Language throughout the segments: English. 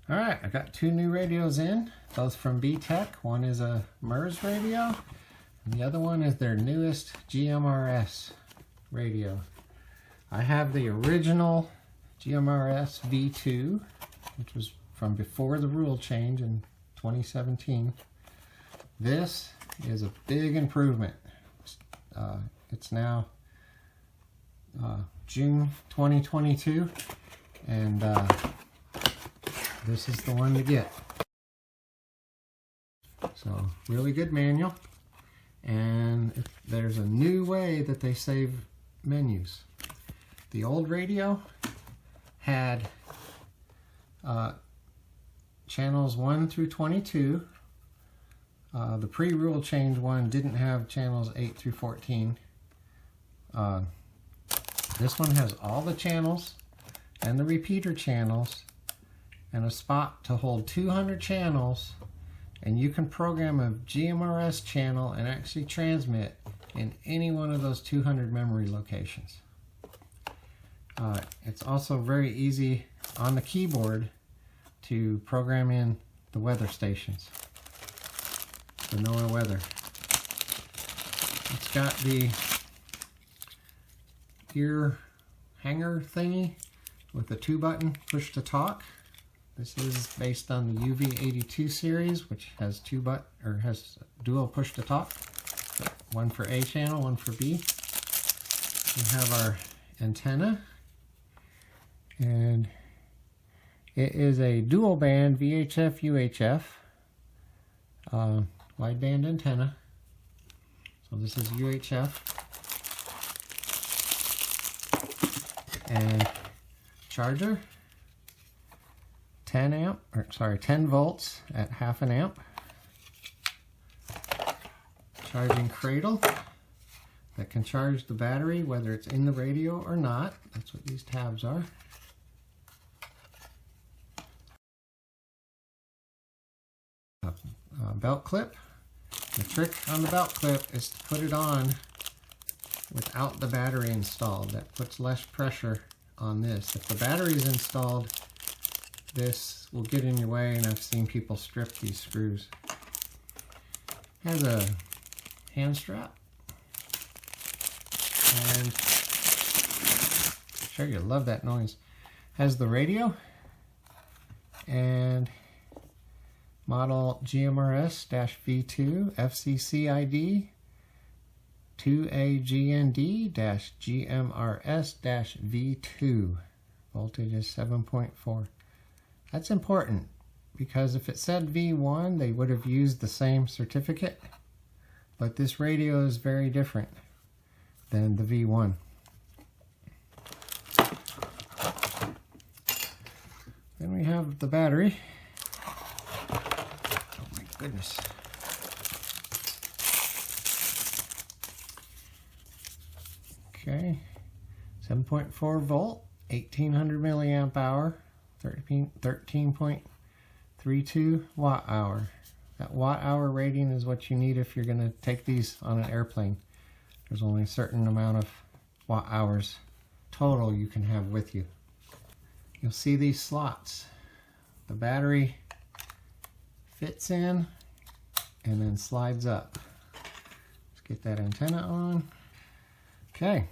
Alright, I got two new radios in, both from BTECH. One is a MURS radio, and the other one is their newest GMRS radio. I have the original GMRS-V2, which was from before the rule change in 2017. This is a big improvement. It's now June 2022, and this is the one to get. So, really good manual, and there's a new way that they save menus. The old radio had channels 1 through 22. The pre-rule change one didn't have channels 8 through 14. This one has all the channels and the repeater channels and a spot to hold 200 channels, and you can program a GMRS channel and actually transmit in any one of those 200 memory locations. It's also very easy on the keyboard to program in the weather stations, the NOAA weather. It's got the ear hanger thingy with a 2-button push to talk. This is based on the UV-82 series, which has has dual push to talk. One for A channel, one for B. We have our antenna, and it is a dual band VHF UHF wideband antenna. So this is UHF, and charger. 10 volts at 1/2 amp. Charging cradle that can charge the battery whether it's in the radio or not. That's what these tabs are. Belt clip. The trick on the belt clip is to put it on without the battery installed. That puts less pressure on this. If the battery is installed, this will get in your way, and I've seen people strip these screws. Has a hand strap, and I'm sure you love that noise. Has the radio and model GMRS-V2 FCC ID 2AGND-GMRS-V2. Voltage is 7.4. That's important, because if it said V1, they would have used the same certificate, but this radio is very different than the V1. Then we have the battery. Oh my goodness. Okay, 7.4 volt, 1800 milliamp hour. 13.32 watt hour. That watt hour rating is what you need if you're going to take these on an airplane. There's only a certain amount of watt hours total you can have with you. You'll see these slots. The battery fits in and then slides up. Let's get that antenna on. Okay.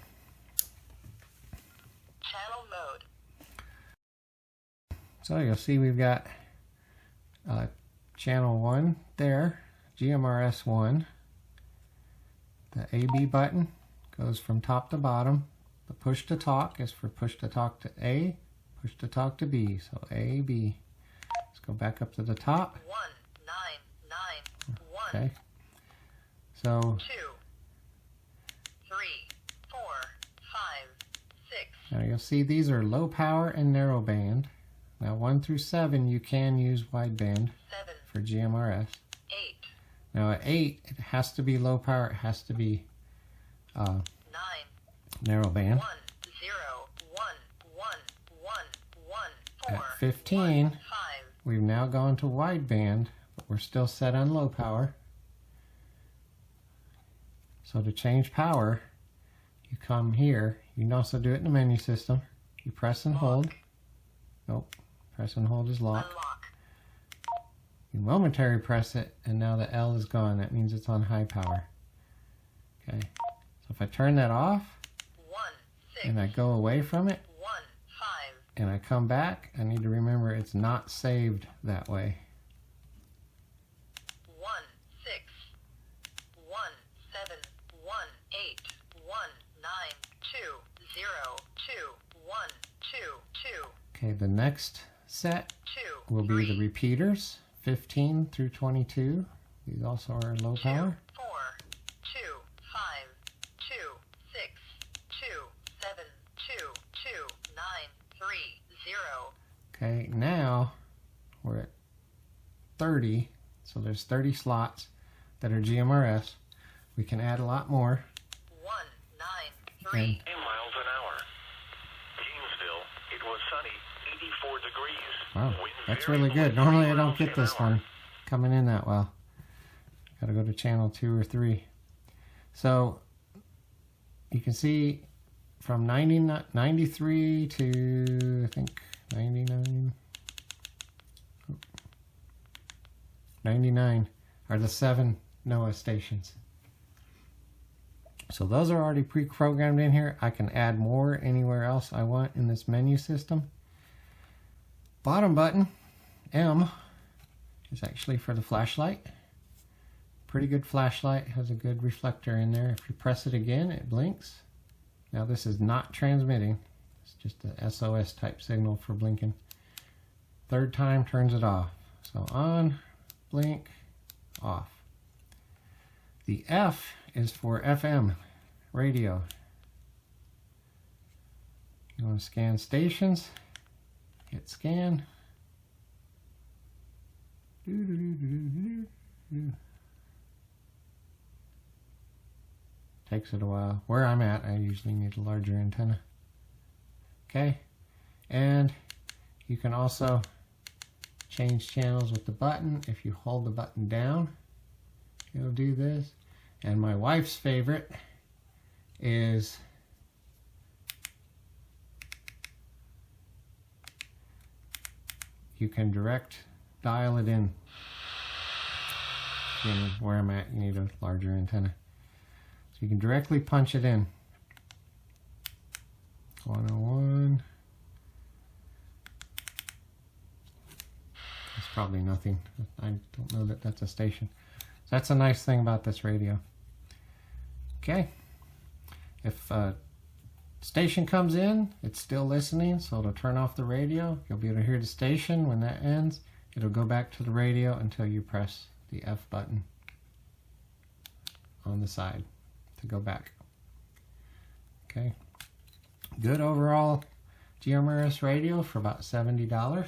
So you'll see we've got channel 1 there, GMRS1. The AB button goes from top to bottom. The push to talk is for push to talk to A, push to talk to B. So A, B. Let's go back up to the top. 1991. Okay. So 2, 3, 4, 5, 6. Now you'll see these are low power and narrow band. Now 1 through 7 you can use wideband for GMRS. 8. Now at 8 it has to be low power, it has to be 9. Narrow band. 1, 0, 1, 1, 1, 1, 4. At 15 1, 5. We've now gone to wideband, but we're still set on low power. So to change power, you come here. You can also do it in the menu system. You press and hold. Nope. Press and hold is lock. Unlock. You momentary press it, and now the L is gone. That means it's on high power. Okay, so if I turn that off, and I go away from it, and I come back, I need to remember it's not saved that way. 1611719202122. Okay, the next set will be the repeaters, 15 through 22. These also are low power. 4, 2, 5, 2, 6, 2, 7, 2, 2, 9, 3, 0. Okay, now we're at 30, so there's 30 slots that are GMRS. We can add a lot more. 193 miles an hour. Gainesville, it was sunny, 84 degrees. Wow, that's really good. Normally I don't get this one coming in that well. Gotta go to channel 2 or 3. So you can see from 93 to I think 99 are the 7 NOAA stations. So those are already pre-programmed in here. I can add more anywhere else I want in this menu system. Bottom button, M, is actually for the flashlight. Pretty good flashlight, has a good reflector in there. If you press it again, it blinks. Now this is not transmitting. It's just a SOS type signal for blinking. Third time turns it off. So on, blink, off. The F is for FM radio. You want to scan stations, hit scan. Takes it a while. Where I'm at, I usually need a larger antenna. Okay, and you can also change channels with the button. If you hold the button down, it'll do this. And my wife's favorite is you can direct dial it in. Again, where I'm at, you need a larger antenna. So you can directly punch it in. 101. That's probably nothing. I don't know that that's a station. So that's a nice thing about this radio. Okay. If a station comes in, it's still listening, so it'll turn off the radio. You'll be able to hear the station. When that ends, it'll go back to the radio until you press the F button on the side to go back. Okay. Good overall GMRS radio for about $70.